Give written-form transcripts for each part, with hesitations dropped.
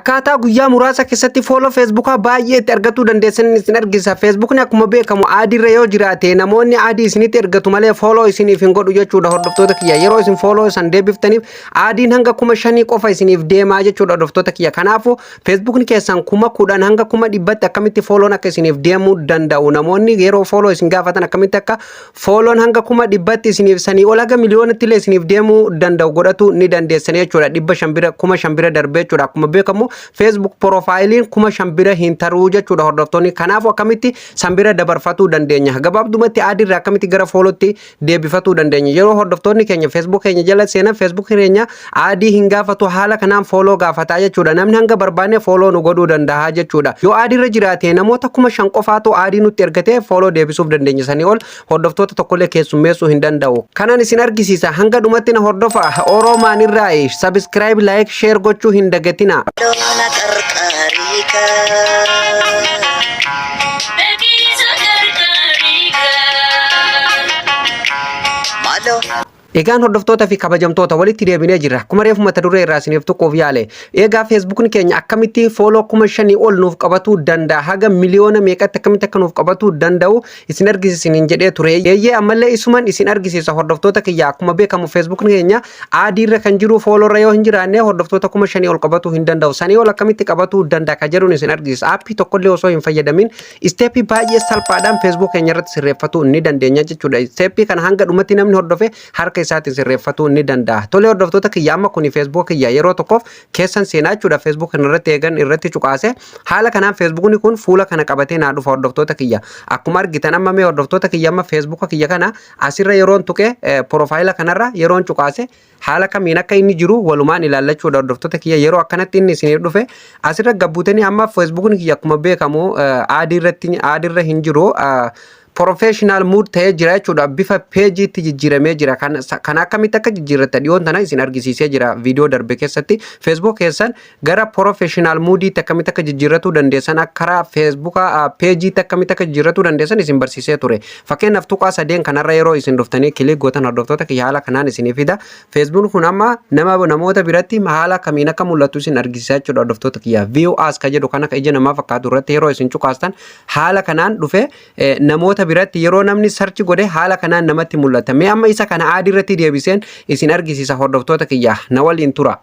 akkaataa guyyaa muraasa keessatti follow Facebookaa baay'ee itti argachuu dandeessan isin argisa. Facebookni akkuma beekamu aadiirra yoo jiraate namoonni aadii isinitti ergatu malee follow isiniif hin godhu jechuudha hordoftoota kiyya. Yeroo isin follow san deebiftaniif aadiin hanga 5,000 qofa isiniif deemaa jechuudha hordoftoota kiyya. Kanaafuu Facebookni keessan 10,000 hanga 100,000 akkamitti follow akka isiniif deemuu danda'u. Namoonni yeroo follow isin gaafatan akkamitti akka follow hanga 100,000 isiniif sanii ol haga miliyoonatti illee isiniif deemuu danda'u godhatu ni dandeessan jechuudha. 500 bira darbee jechuudha. Akkuma beekamu Facebook profiiliin 5,000 bira hin taruu jechuudha hordoftoonni. Kanaafuu akkamitti san bira dabarfatuu dandeenya. Gabaabdumatti aadiirraa akkamitti gara followtti deebifatuu dandeenya. Yeroo hordoftoonni keenya Facebook keenya jala seenan Facebook keenya aadii hin gaafatu haala kanaan follow gaafataa jechuudha. Namni hanga barbaanne follow nu godhuu danda'a jechuudha. Yoo aadiirra jiraate namoota 5,000 qofaatu aadii nutti ergatee follow deebisuuf dandeenya. Sanii ol hordoftoota tokkollee keessummeessuu hin danda'u. Kanaan isin argisiisa. Hanga dhumatti na hordofa. Oromaan irraa subscribe, like, share gochuu hin dagatina. Egaan hordoftoota fi kabajamtoota walitti deebinee jirra. Akkuma reefu mata duree irraa isiniif tuquuf yaale. Egaa Facebookni keenya akkamitti follow 5,000 ol nuuf qabatuu danda'a haga miliyoona meeqatti akkamitti akka nuuf qabatuu danda'u isin argisiisiniin jedhee ture. Eeyyee ammallee isuman isin argisiisa hordoftoota kiyya. Akkuma beekamu Facebookni keenya aadiirra kan jiru follow irra yoo hin jiraanne hordoftoota 5,000 ol qabatuu hin danda'u. Sanii ol akkamitti qabatuu danda'a ka jedhuun isin argisiisa. Aappii tokkollee osoo hin fayyadamin isteeppii baay'ee salphaadhaan Facebook keenya irratti sirreeffatuu ni dandeenya jechuudha. Isteeppii kana hanga dhumatti namni hordofe harka isaatiin sirreeffatuu ni danda'a. Tole hordoftoota kiyya amma kuni Facebook kiyya yeroo tokkoof keessan seenaa jechuudha. Facebook irratti eegan irratti cuqaase haala kanaan Facebookni kun fuula kana qabatee naa dhufa hordoftoota kiyya. Akkuma argitan amma mee hordoftoota kiyya amma Facebook kiyya kana asirra yeroon tuqe profiila kanarra yeroon cuqaase haala kamiin akka inni jiru walumaan ilaallachuudha hordoftoota kiyya. Yeroo akkanatti inni isiniif dhufe asirra gabbuutanii amma Facebookni kiyya akkuma beekamu aadiirra hin jiru. Professional mood ta'ee jira jechuudha. Bifa peejiitti jijjiiramee jira. Kan akkamitti akka jijjiirratan dhiyoon tana isin argisiisee jira viidiyoo darbe keessatti. Facebook keessan gara professional moodiitti akkamitti akka jijjiirratuu dandeessan karaa Facebook peejiitti akkamitti akka jijjiirratuu dandeessan isin barsiisee ture. Fakkeenyaaf tuqaa sadeen kanarra yeroo isin dhuftanii kilik gootan hordoftoota kiyya haala kanaan isinii fida. Facebook kun amma namoota biratti haala kamiin akka mul'atu isin argisiisaa jechuudha hordoftoota kiyya. View as ka jedhu kan akka ija namaa fakkaatu irratti yeroo isin cuqaastan haala kanaan dhufe namoota biratti yeroo namni sarchi godhe haala kanaan namatti mul'ata. Mee amma isa kana aadii irratti deebiseen isin argisiisa hordoftoota kiyya na waliin tura.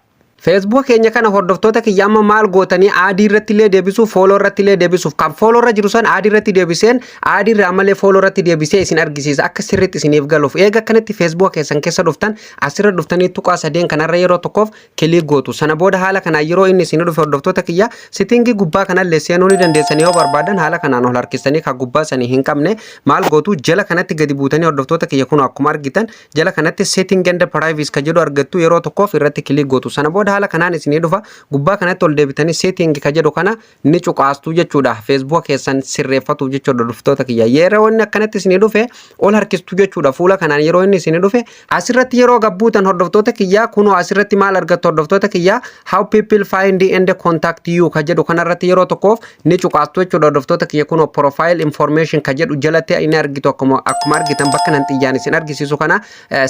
Facebook keenya kana hordoftoota kiyya amma maal gootanii aadii irratti illee deebisuuf follow irratti illee deebisuuf kan follow irra jiru san aadii irratti deebiseen aadii irraa ammallee follow irratti deebisee isin argisiisa akka sirriitti isiniif galuuf. Eega kanatti Facebook keessan keessa dhuftan asirra dhuftanii tuqaa sadeen kanarra yeroo tokkoof kilik gootu. Sana booda haala kanaan yeroo inni isin dhufe hordoftoota kiyya settingii gubbaa kanallee seenuu ni dandeessanii yoo barbaadan haala kanaan ol harkistanii kan gubbaa sanii hin qabne maal gootu jala kanatti gadi buutanii hordoftoota kiyya kun akkuma argitan jala kanatti setting and privacy ka jedhu argattu yeroo tokkoof irratti kilik gootu. Sana booda haala kanaan isinii dhufa gubbaa kanatti ol deebitanii setting ka jedhu kana ni cuqaastu jechuudha. Facebook keessan sirreeffatu jechuudha hordoftoota kiyya. Yeroo inni akkanatti isinii dhufe ol harkistu jechuudha. Fuula kanaan yeroo inni isinii dhufe asirratti yeroo gabbuutan hordoftoota kiyya kunoo asirratti maal argattu hordoftoota kiyya how people find and contact you ka jedhu kanarratti yeroo tokkoof ni cuqaastu jechuudha hordoftoota kiyya kunoo profile information ka jedhu jalatti inni argitu akkuma argitan bakka nan xiyyaan isin argisiisu kana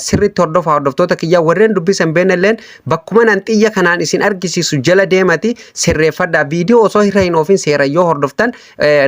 sirriitti hordofa hordoftoota kiyya. Warreen dubbisan beennalleen bakkuma nan xiyya kanaan isin argisiisu jala deemati sirreeffadha. Viidiyoo osoo irra hin oofin seera yoo hordoftan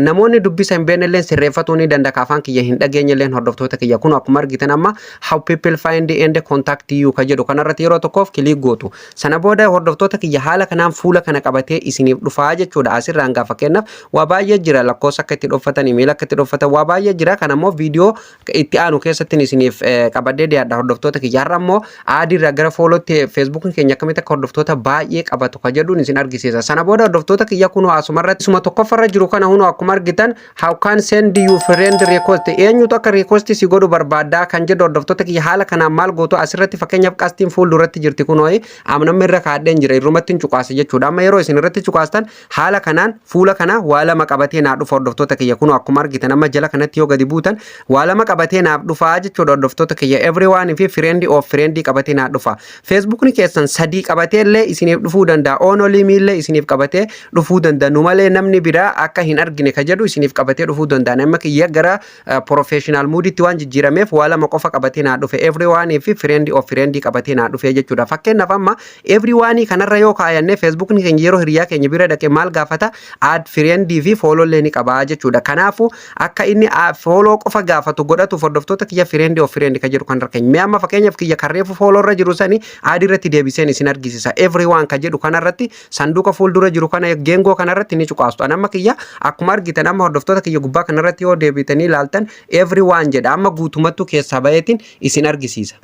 namoonni dubbisan beennalleen sirreeffatuu ni danda'a. Afaan kiyya hin dhageenyalleen hordoftoota kiyya kun akkuma argitan amma how people find and contact you ka jedhu kanarratti yeroo tokkoof kilik gootu. Sana booda hordoftoota kiyya haala kanaan fuula kana qabatee isiniif dhufaa jechuudha. Asirraan gaafa kennaaf waa baay'ee jira. Lakkoofsa akka itti dhoffatan email akka itti dhoffatan waa baay'ee jira. Kan ammoo viidiyoo itti aanu keessatti isiniif qabadee dhiyaadha hordoftoota kiyya. Har'a ammoo aadiirraa gara foolootti Facebook keenya akkamitti akka hordoftoota baay'ee qabatu ka jedhuun isin argisiisa. Sana booda hordoftoota kiyya kunoo asumarratti isuma tokkoffarra jiru kana hunoo akkuma argitan how can send you friend request eenyutu akka request si godhu barbaaddaa kan jedhu hordoftoota kiyya haala kanaan maal gootu asirratti fakkeenyaaf qastiin fuulduratti jirti kunoo amnamma irra kaadheen jira irrumatti hin cuqaase jechuudha. Amma yeroo isin irratti cuqaastan haala kanaan fuula kana waa lama qabatee naaf dhufa hordoftoota kiyya kunoo akkuma argitan amma jala kanatti yoo gadi buutan waa lama qabatee naaf dhufaa jechuudha hordoftoota kiyya everyone fi friend of friend qabatee naaf dhufa. Facebookni keessan sadii qabatee qabatee illee isiniif dhufuu danda'a. Onolii miillee isiniif qabatee dhufuu danda'a. Nu malee namni biraa akka hin argine ka jedhu isiniif qabatee dhufuu danda'a. Nama kiyya gara professional mooditti waan jijjiirameef waa lama qofa qabatee naa dhufe. Everyone fi friend of friend qabatee naa dhufe jechuudha. Fakkeenyaaf amma everyone kanarra yoo kaayanne Facebook ni keenya yeroo hiriyaa keenya bira dhaqee maal gaafata? Add friend fi follow illee ni qaba jechuudha. Kanaafu akka inni follow qofa gaafatu godhatu hordoftoota kiyya friend of friend ka jedhu kan rakkeenya. Mee amma fakkeenyaaf kiyya karreefu follow irra jiru sani add irratti deebiseen isin argisiisa. Everyone ka jedhu kanarratti sanduuqa fuuldura jiru kana geengoo kanarratti ni cuqaastu. Amma kiyya akkuma argitan amma hordoftoota kiyya gubbaa kanarratti yoo deebitanii ilaaltan everyone jedha amma guutumattuu keessaa bayeetiin isin argisiisa.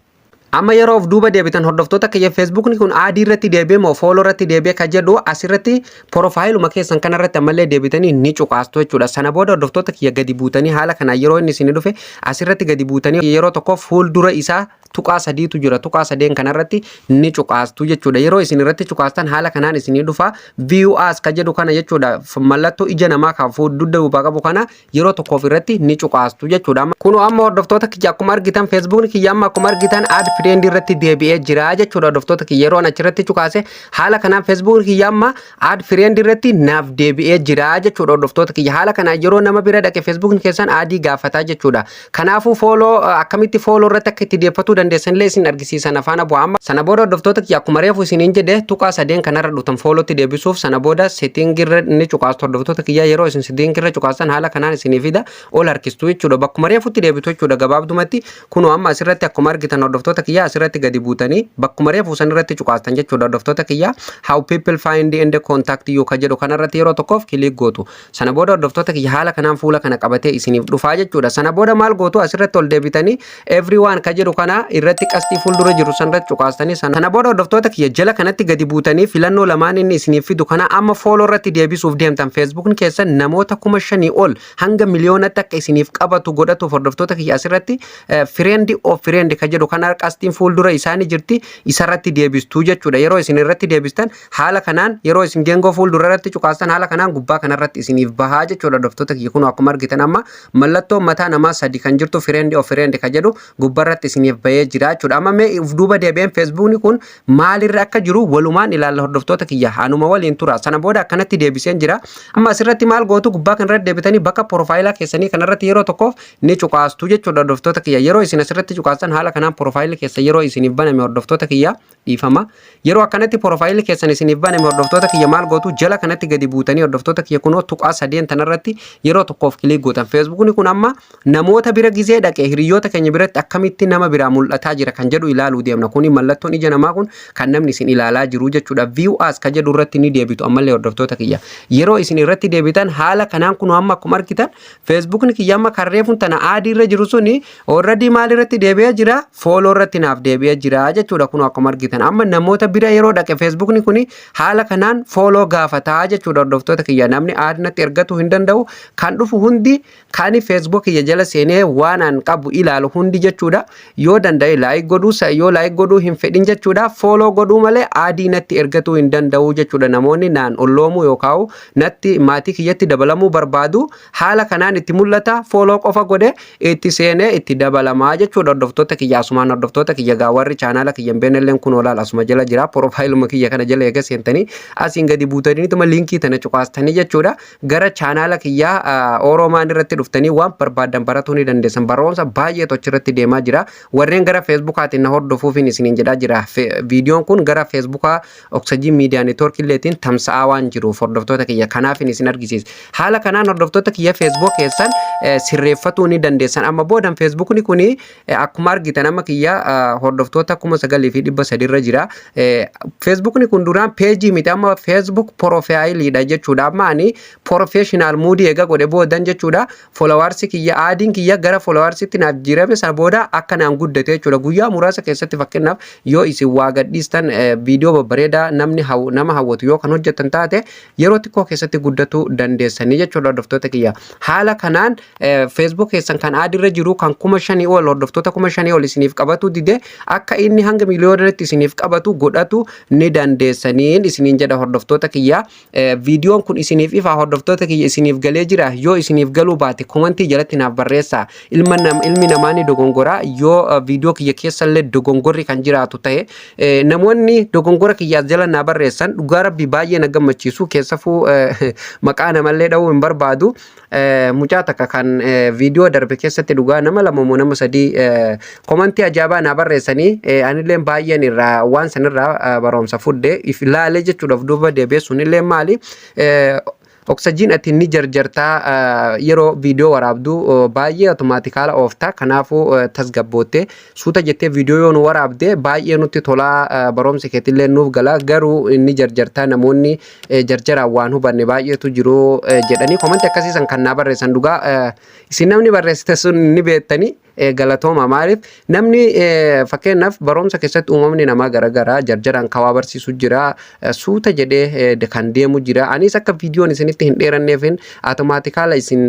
Amma yeroo of duuba deebitan hordoftoota kiyya Facebook ni kun add irratti deebi'ee moo follow irratti deebi'ee ka jedhu asirratti profiiluma keessan kanarratti ammallee deebitanii ni cuqaastu jechuudha. Sana booda hordoftoota kiyya gadi buutanii haala kana yeroo inni isin dhufe asirratti gadi buutanii yeroo tokko fuuldura isaa tuqaa sadiitu jira. Tuqaa sadeen kanarratti ni cuqaastu jechuudha. Yeroo isin irratti cuqaastan haala kanaan isin dhufa view as ka jedhu kana jechuudha. Mallattoo ija namaa kan fuuldura duubaa qabu kana yeroo tokkoof irratti ni cuqaastu jechuudha. Kun amma hordoftoota kiyya akkuma argitan Facebook kiyya amma akkuma argitan add friend irratti deebi'ee jira jechuudha. Hordoftoota kiyya yeroo achirratti cuqaase haala kanaan Facebook kiyya amma add friend irratti naaf deebi'ee jira jechuudha. Hordoftoota kiyya haala kanaan yeroo nama bira dhaqe Facebook keessan add gaafataa jechuudha. Kanaafuu follow akkamitti follow irratti akka itti deeffatu dandeessan illee isin argisiisan afaana bu'aa. Amma sana booda hordoftoota kiyya akkuma reefu isiniin jedhe tuqaa sadeen kanarra dhuftan followtti deebisuuf sana booda setting irra ni cuqaastu. Hordoftoota kiyya yeroo isin setting irra cuqaastan haala kanaan isinii fida ol harkistu jechuudha. Bakkuma reefutti deebitu jechuudha. Gabaabdumatti kun amma asirratti akkuma argitan hordoftoota kiyya asirratti gadi buutanii bakkuma reefu san irratti cuqaastan jechuudha. Hordoftoota kiyya how people find and contact you ka jedhu kanarratti yeroo tokkoof kilik gootu. Sana booda hordoftoota kiyya haala kanaan fuula kana qabatee isiniif dhufaa jechuudha. Sana booda maal gootu asirratti ol deebitanii everyone ka jedhu kana irratti qastii fuuldura jiru sanirratti cuqaastanii sana booda hordoftoota kiyya jala kanatti gadi buutanii filannoo lamaan inni isiniif fidu kana amma follow irratti deebisuuf deemtan Facebook keessan namoota 5,000 ol hanga miliyoonatti akka isiniif qabatu godhatu hordoftoota kiyya asirratti friend of friend ka jedhu kana qastiin fuuldura isaanii jirti isarratti deebistuu jechuudha. Yeroo isin irratti deebistan haala kanaan yeroo isin geengoo fuuldura irratti cuqaastan haala kanaan gubbaa kanarratti isiniif bahaa jechuudha. Hordoftoota kiyya kun akkuma argitan amma mallattoo mataa namaa sadi kan jirtu friend of friend ka jedhu gubbarratti isiniif bahee jira jechuudha. Amma mee uf duuba deebi'een Facebook kun maalirra akka jiru walumaan ilaalla hordoftoota kiyya hanuma waliin tura. Sana booda akkanatti deebiseen jira. Amma asirratti maal gootu gubbaa kanarratti deebitanii bakka profiilaa keessanii kanarratti yeroo tokkoof ni cuqaastu jechuudha. Hordoftoota kiyya yeroo isin asirratti cuqaastan haala kanaan profiilii keessa yeroo isiniif baname hordoftoota kiyya dhiifama. Yeroo akkanatti profiilii keessan isiniif baname hordoftoota kiyya maal gootu jala kanatti gadi buutanii hordoftoota kiyya kunoo tuqaa sadeen tanarratti yeroo tokkoof kilik gootan. Facebook kun amma namoota bira gizee dhaqee hiriyoota keenya biratti akkamitti nama biraa mul'ataa jira kan jedhu ilaaluu deemna. Kuni mallattoon ija namaa kun kan namni isin ilaalaa jiru jechuudha. View as ka jedhu irratti ni deebitu ammallee hordoftoota kiyya. Yeroo isin irratti deebitan haala kanaan kun amma akkuma argitan Facebook kiyya amma karreefun tana add irra jiru suni already maal irratti deebi'ee jira? Follow irratti naaf deebi'ee jira jechuudha. Kun akkuma argitan amma namoota bira yeroo dhaqe Facebook kuni haala kanaan follow gaafataa jechuudha. Hordoftoota kiyya namni add natti ergatu hin danda'u kan dhufu hundi kan Facebook kiyya jala seenee waan an qabu ilaalu hundi jechuudha. Yoo danda'e like godhuu yoo like godhuu hin fedhin jechuudha. Follow godhuu malee aadii natti ergatuu hin danda'u jechuudha. Namoonni naan olloomuu yookaan natti maatii kiyyatti dabalamuu barbaadu haala kanaan itti mul'ata. Follow qofa godhe itti seenee itti dabalamaa jechuudha. Hordoftoota kiyya asumaan hordoftoota kiyya gaawwarri chaanaala kiyya hin beeknelleen kun olaal asuma jala jira. Profiiluma kiyya kana jala eega seentanii asiin gadi buutanii tuma linkii tana cuqaastanii jechuudha. Gara chaanaala kiyya Oromaan irratti dhuftanii waan barbaadan baratuu ni dandeessan. Barumsa baay'ee tochirratti deemaa jira. Warreen gara Facebookaatiin na hordofuufin isiniin jedhaa jira. Viidiyoon kun gara Facebookaa Oxygen Media Network illeetiin tamsa'aa waan jiruuf hordoftoota kiyya kanaafin isin argisiisa. Haala kanaan hordoftoota kiyya Facebook keessan sirreeffatuu ni dandeessan. Amma boodan Facebook kuni akkuma argitan amma kiyya hordoftoota 9,300 irra jira. Facebook kun duraan page miti amma Facebook profileidha jechuudha. Amma ani professional moodii eega godhe boodan jechuudha. Followers kiyya aadiin kiyya gara followersitti naaf jirame sana booda akka naan guddate jechuudha. Guyyaa muraasa keessatti fakkeenyaaf yoo isin waa gadhiistan viidiyoo babbareedaa nama hawwatu yoo kan hojjetan taate yeroo xiqqoo keessatti guddatu dandeessanii jechuudha. Hordoftoota kiyya haala kanaan Facebook keessan kan add irra jiru kan 5,000 ol hordoftoota 5,000 ol isiniif qabatu fide akka inni hanga miliyoonatti isiniif qabatu godhatu ni dandeessaniin isiniin jedha hordoftoota kiyya. Viidiyoon kun isiniif ifa hordoftoota kiyya isiniif galee jira yoo isiniif galuu baate komentii jalatti naaf barreessaa. Ilmi namaa ni dogongora yoo viidiyoo kiyya keessa illee dogongorri kan jiraatu ta'e namoonni dogongora kiyyaas jala naa barreessan dhugaa rabbi baay'ee na gammachiisu keessafuu maqaa namallee dha'uu hin barbaadu. Mucaa takka kan viidiyoo darbe keessatti dhugaa nama lama moo nama sadii komentii ajaa'ibaa naa barreessanii anillee baay'een irraa waan sanirraa barumsa fudhe if ilaalee jechuudhaaf duuba deebi'eessuun illee maali oksijiin ati ni jarjartaa yeroo viidiyoo waraabdu baay'ee automaatikala oofta kanaafuu tasgabboottee suuta jettee viidiyoo yoo nu waraabde baay'ee nutti tolaa barumsi keetillee nuuf gala garuu inni jarjartaa namoonni jarjaraan waan hubanne baay'eetu jiru jedhanii komentii akkasiisan kan naa barreessan dhugaa isin namni barreessite sun ni beektanii galatooma maaliif namni fakkeenyaaf barumsa keessatti uumamni namaa garagaraa jarjaraan kawaa barsiisu jira suuta jedhee kan deemu jira anis akka viidiyoon isinitti hin dheeranneefin automaatikala isin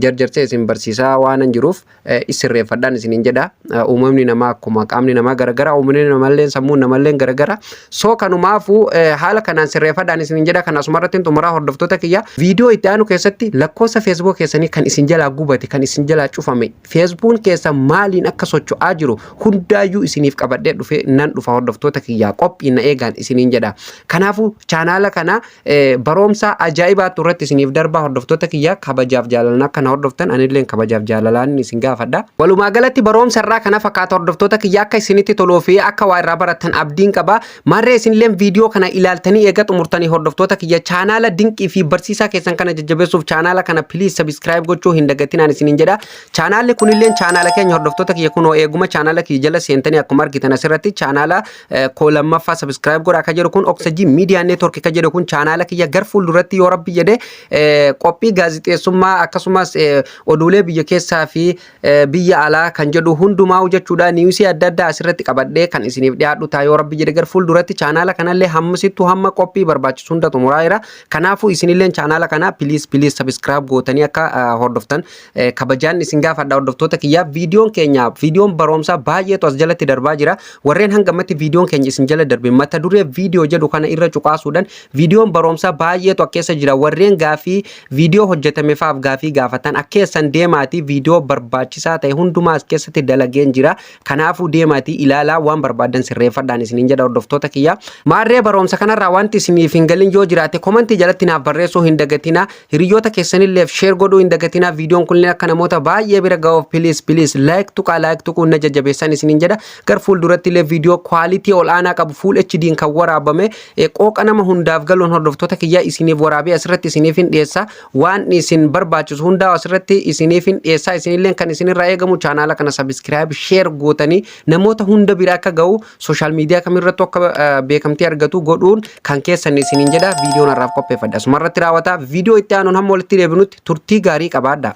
jarjarsee isin barsiisaa waan jiruuf isirreeffadhaan isiniin jedha uumamni namaa akkuma qaamni namaa garagaraa uumamni namallee sammuun namallee garagaraa soo kanumaafuu haala kanaan sirreeffadhaan isiniin jedha kan asumarratti xumuraa hordoftoota kiyya viidiyoo itti aanu keessatti lakkoofsa feesbuuk keessanii kan isin jalaa gubate kan isin jalaa cufame feesbuuk keessa maaliin akka socho'aa jiru hundaayyuu isiniif qabadhee dhufe nan dhufa hordoftoota kiyyaa qophii na eegaan isiniin jedha kanaafuu chaanaala kana barumsa ajaa'ibaatu irratti isiniif darba hordoftoota kiyyaa kabajaaf jaalalaan akka na hordoftan anillee kabajaaf jaalalaan isin gaafadha walumaa galatti barumsa irraa kana fakkaata hordoftoota kiyyaa akka isinitti toluu fi akka waa irraa baratan abdiin qaba marree isinillee viidiyoo kana ilaaltanii eega xumurtanii hordoftoota kiyya chaanaala dinqii fi barsiisaa keessan kana jajjabeessuuf chaanaala kana please subscribe gochuu hin dagatinaan isiniin jedha chaanaalli kunillee chaanaala keenya hordoftoota kiyya kunoo eeguma chaanaala kiyya jala seentanii akkuma argitan asirratti chaanaala koolamaffaa subscribe godhaa akka jedhu kun oksijiin miidiyaa neetwork akka jedhu kun chaanaala kiyya gar fuulduratti yoo rabbi jedhe qophii gaazixeessummaa akkasumas oduulee biyya keessaa fi biyya alaa kan jedhu hundumaa jechuudha niiwusii adda addaa asirratti qabadhee kan isiniif dhiyaadhu ta'a yoo rabbi jedhe gar fuulduratti chaanaala kanallee hammasittuu hamma qophii barbaachisu hunda xumuraa jira kanaafuu isinillee chaanaala kana please subscribe gootanii akka hordoftan kabajaan isin gaafadha hordoftoota kiyya viidiyoon keenya viidiyoon barumsaa baay'eetu as jalatti darbaa jira warreen hangamatti viidiyoon keenya isin jala darbe mata duree viidiyoo jedhu kana irra cuqaasuudhaan viidiyoon barumsaa baay'eetu akkeessa jira warreen gaafii viidiyoo hojjetameefaaf gaafii gaafatan akkeessan deemaatii viidiyoo barbaachisaa ta'e hundumaa as keessatti dalageen jira kanaafuu deemaatii ilaalaa waan barbaadan sirreeffadhaan isiniin jedha hordoftoota kiyya maarree barumsa kanarraa wanti isiniif hin galin yoo jiraate komentii jalatti naaf barreessuu hin dagatina hiriyoota keessanilleef sheer godhuu hin dagatina viidiyoon kunillee akka namoota baay'ee bira ga'uuf please like tuqaa na jajjabeessan isiniin jedha gar fuulduratti illee viidiyoo quality ol aanaa qabu full HD kan waraabame qooqa nama hundaaf galuun hordoftoota kiyya isiniif waraabee asirratti isiniif hin dhiyeessa waan isin barbaachisu hundaa asirratti isiniif hin dhiyeessa isinillee kan isinirraa eegamu chaanaala kana subscribe share gootanii namoota hunda bira akka ga'u social media kamirrattu akka beekamtii argatu godhuun kan keessan isiniin jedha viidiyoon har'aaf qopheeffadha asumarratti raawwata viidiyoo itti aanuun hamma walitti deebinutti turtii gaarii qabaadha.